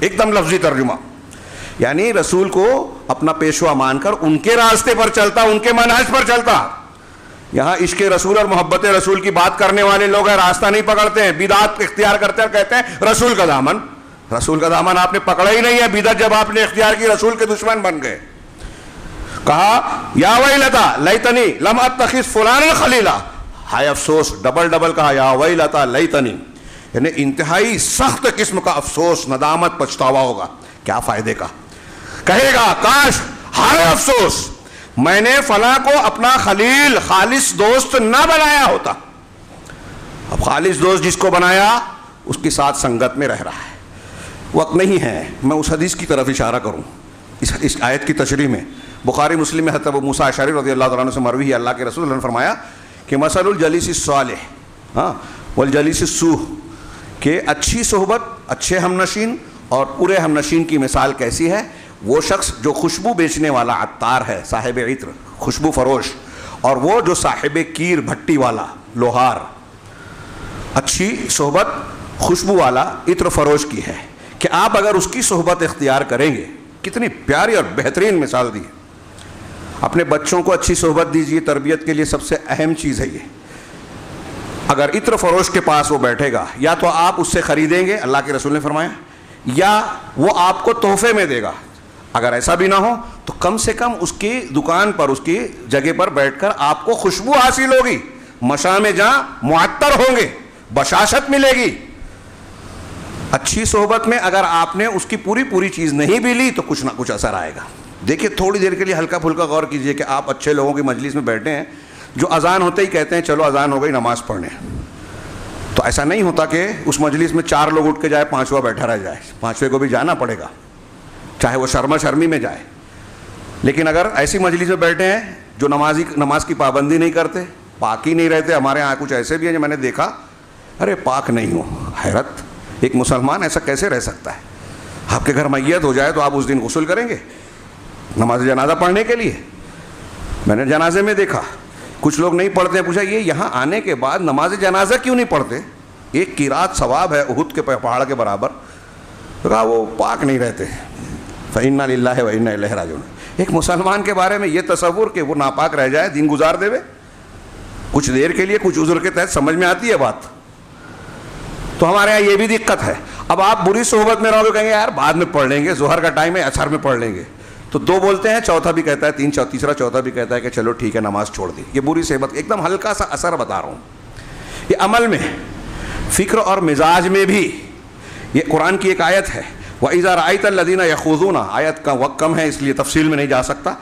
ایک دم لفظی ترجمہ، یعنی رسول کو اپنا پیشوا مان کر ان کے راستے پر چلتا، ان کے منہج پر چلتا. یہاں عشق رسول اور محبت رسول کی بات کرنے والے لوگ ہیں، راستہ نہیں پکڑتے ہیں، بدعت اختیار کرتے ہیں اور کہتے ہیں رسول کا دامن. رسول کا دامن آپ نے پکڑا ہی نہیں ہے، بدعت جب آپ نے اختیار کی رسول کے دشمن بن گئے. کہا یا ویلتا لیتنی لم اتخذ فلانا خلیلا، ہائے افسوس، ڈبل کہا یا ویلتا لیتنی، یعنی انتہائی سخت قسم کا افسوس، ندامت، پچھتاوا ہوگا. کیا فائدے کا؟ کہے گا کاش، ہائے افسوس، میں نے فلاں کو اپنا خلیل، خالص دوست نہ بنایا ہوتا. اب خالص دوست جس کو بنایا اس کی ساتھ سنگت میں رہ رہا ہے. وقت نہیں ہے میں اس حدیث کی طرف اشارہ کروں اس آیت کی تشریح میں. بخاری مسلم میں حضرت ابو موسیٰ اشعری رضی اللہ عنہ سے مروی ہے، اللہ کے رسول نے فرمایا کہ مثل الجلیس الصالح والجلیس السوء، کہ اچھی صحبت، اچھے ہمنشین اور برے ہمنشین کی مثال کیسی ہے؟ وہ شخص جو خوشبو بیچنے والا عطار ہے، صاحب عطر، خوشبو فروش، اور وہ جو صاحب کیر، بھٹی والا، لوہار. اچھی صحبت خوشبو والا عطر فروش کی ہے کہ آپ اگر اس کی صحبت اختیار کریں گے. کتنی پیاری اور بہترین مثال دی ہے. اپنے بچوں کو اچھی صحبت دیجیے، تربیت کے لیے سب سے اہم چیز ہے یہ. اگر عطر فروش کے پاس وہ بیٹھے گا، یا تو آپ اس سے خریدیں گے، اللہ کے رسول نے فرمایا، یا وہ آپ کو تحفے میں دے گا. اگر ایسا بھی نہ ہو تو کم سے کم اس کی دکان پر، اس کی جگہ پر بیٹھ کر آپ کو خوشبو حاصل ہوگی، مشام جہاں معطر ہوں گے، بشاشت ملے گی. اچھی صحبت میں اگر آپ نے اس کی پوری چیز نہیں بھی لی تو کچھ نہ کچھ اثر آئے گا. دیکھیے تھوڑی دیر کے لیے ہلکا پھلکا غور کیجئے کہ آپ اچھے لوگوں کی مجلس میں بیٹھے ہیں جو اذان ہوتے ہی کہتے ہیں چلو اذان ہو گئی نماز پڑھنے. تو ایسا نہیں ہوتا کہ اس مجلس میں 4 لوگ اٹھ کے جائے، 5واں بیٹھا رہ جائے. 5ویں کو بھی جانا پڑے گا، چاہے وہ شرما شرمی میں جائے. لیکن اگر ایسی مجلس میں بیٹھے ہیں جو نماز کی پابندی نہیں کرتے، پاک ہی نہیں رہتے، ہمارے یہاں کچھ ایسے بھی ہیں جو میں نے دیکھا، ارے پاک نہیں ہو، حیرت، ایک مسلمان ایسا کیسے رہ سکتا ہے؟ آپ کے گھر میت ہو جائے تو آپ اس دن غسل کریں گے نماز جنازہ پڑھنے کے لیے؟ میں نے جنازے میں دیکھا کچھ لوگ نہیں پڑھتے ہیں. پوچھا یہ یہاں آنے کے بعد نماز جنازہ کیوں نہیں پڑھتے؟ ایک قرات ثواب ہے احد کے پہاڑ کے برابر. تو کہا وہ پاک نہیں رہتے. فَإِنَّا لِلَّهِ وَإِنَّا إِلَيْهِ رَاجِعُونَ. ایک مسلمان کے بارے میں یہ تصور کہ وہ ناپاک رہ جائے، دین گزار دے، کچھ دیر کے لیے کچھ عذر کے تحت سمجھ میں آتی ہے بات. تو ہمارے یہاں یہ بھی دقت ہے. اب آپ بری صحبت میں رہو گے، کہیں گے یار بعد میں پڑھ لیں گے، ظہر کا ٹائم ہے، عصر میں پڑھ لیں گے. تو 2 بولتے ہیں، چوتھا بھی کہتا ہے، تیسرا چوتھا بھی کہتا ہے کہ چلو ٹھیک ہے نماز چھوڑ دی. یہ بری صحبت، ایک دم ہلکا سا اثر بتا رہا ہوں. یہ عمل میں، فکر اور مزاج میں بھی. یہ قرآن کی ایک آیت ہے، وَإِذَا رَأَيْتَ الَّذِينَ يَخُوضُونَ، آیت کا وقت کم ہے اس لیے تفصیل میں نہیں جا سکتا.